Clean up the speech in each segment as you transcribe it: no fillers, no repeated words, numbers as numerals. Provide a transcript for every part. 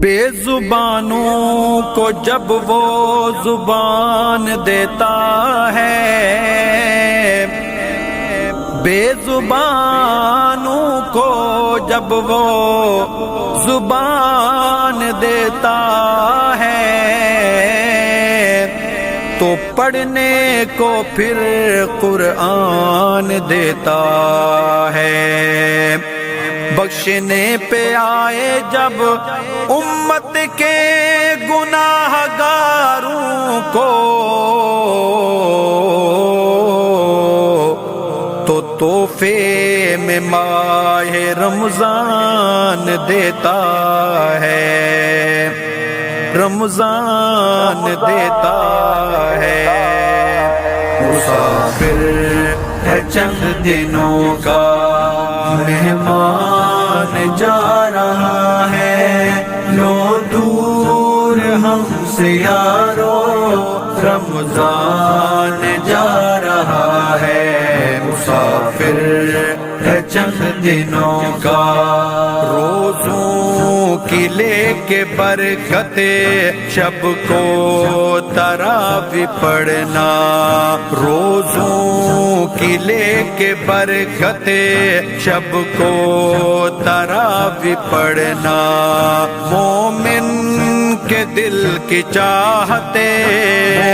بے زبانوں کو جب وہ زبان دیتا ہے، بے زبانوں کو جب وہ زبان دیتا ہے، تو پڑھنے کو پھر قرآن دیتا ہے۔ بخشنے پہ آئے جب امت کے گناہ گاروں کو، تو تحفے میں ماہ رمضان دیتا ہے، رمضان دیتا ہے۔ مسافر ہے چند دنوں کا، مہمان جا رہا ہے، لو دور ہم سے یارو، رمضان جا رہا ہے۔ مسافر ہے چند دنوں کا، روزوں کی لے کے برکت، شب کو تراویح پڑھنا، روزوں کی لے کے برکت، شب کو تراویح پڑھنا، مومن کے دل کی چاہتے،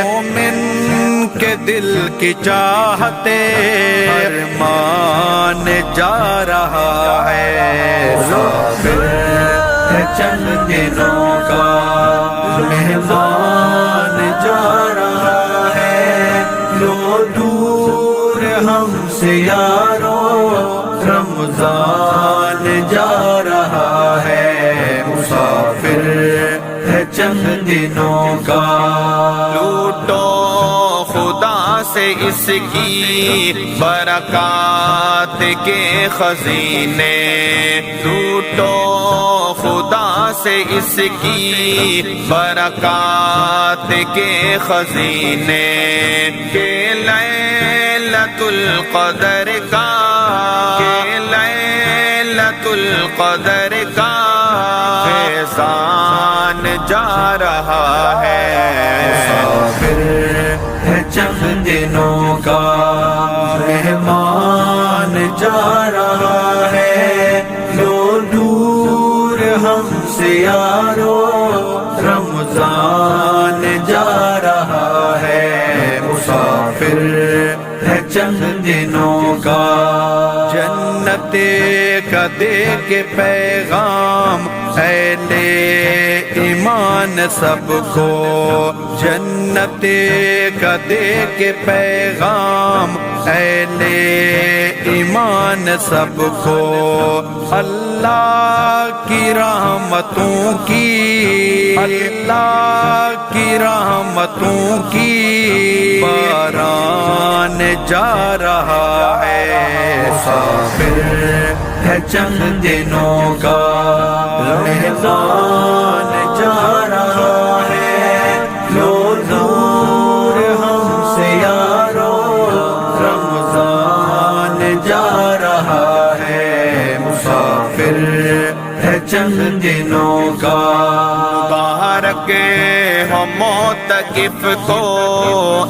مومن کے دل کی چاہتے، ارمان جا رہا ہے۔ مسافر ہے چند دنوں کا، مہمان جا رہا ہے، لو دور ہم سے یارو، رمضان جا رہا ہے۔ مسافر ہے چند دنوں کا، لوٹو خدا سے اس کی برکات کے خزینے، لوٹو خدا سے اس کی برکات کے خزینے، کہ لیلۃ القدر کا، کہ لیلۃ القدر کا فیضان جا رہا ہے۔ مسافر ہے چند دنوں کا، مہمان جا رہا ہے، لو دور ہم سے یارو، رمضان جا رہا ہے۔ مسافر ہے چند دنوں کا، جنت کا دے کے پیغام اہل ایمان سب کو، جنت کا دے کے پیغام اہل ایمان سب کو، اللہ کی رحمتوں کی، اللہ کی رحمتوں کی باران جا رہا ہے۔ مسافر ہے چند دنوں کا، مہمان جا رہا ہے، لو دور ہم سے یارو، رمضان جا رہا ہے۔ مسافر ہے چند دنوں کا، مبارک ہو معتکف کو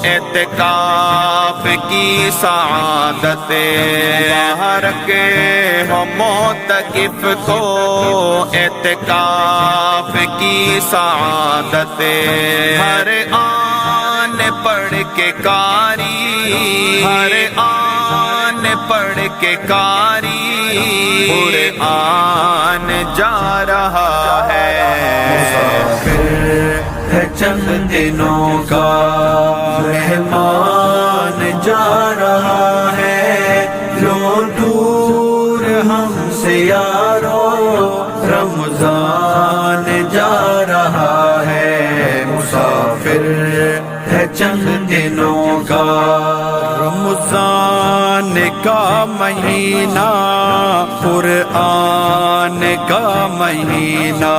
اعتکاف کی سعادت، مبارک ہو معتکف کو اعتکاف کی سعادت، ہر آن پڑھ کے قاری، ہر آن پڑھ کے قاری، قرآن جا رہا ہے۔ مسافر ہے چند دنوں کا، مہمان جا رہا ہے، لو دور ہم سے یارو، رمضان جا رہا ہے۔ مسافر ہے چند دنوں کا، رمضان کا مہینہ قرآن رمضان کا مہینہ،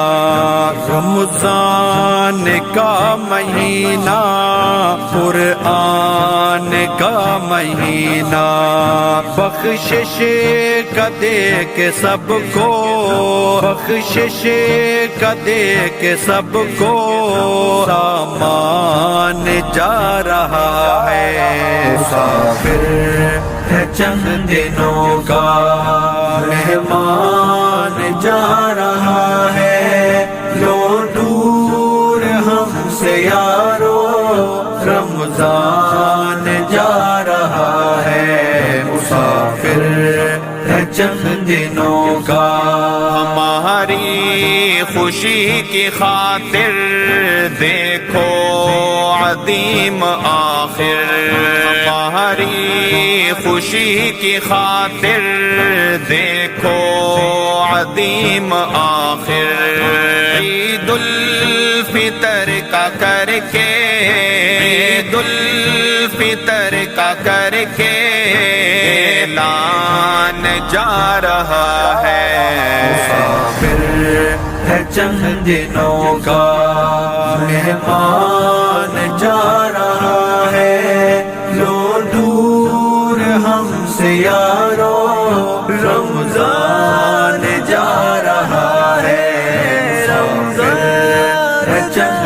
رمضان کا مہینہ، قرآن کا مہینہ، بخشش کا دے کے سب کو، بخشش کا دے کے سب کو، سامان جا رہا ہے، مسافر ہے چند دنوں کا، مہمان جا رہا ہے، لو دور ہم سے یارو، رمضان جا رہا ہے، مسافر ہے چند دنوں کا، ہماری خوشی کی خاطر دیکھو عظیم آخر، ہماری خوشی کی خاطر دیکھو عظیم آخر، عید الفطر کا کر کے، عید الفطر کا کر کے اعلان جا رہا ہے، مسافر ہے چند دنوں کا، مہمان جا رہا ہے، لو دور ہم سے یارو، رمضان جا رہا ہے، رمضان ہے چند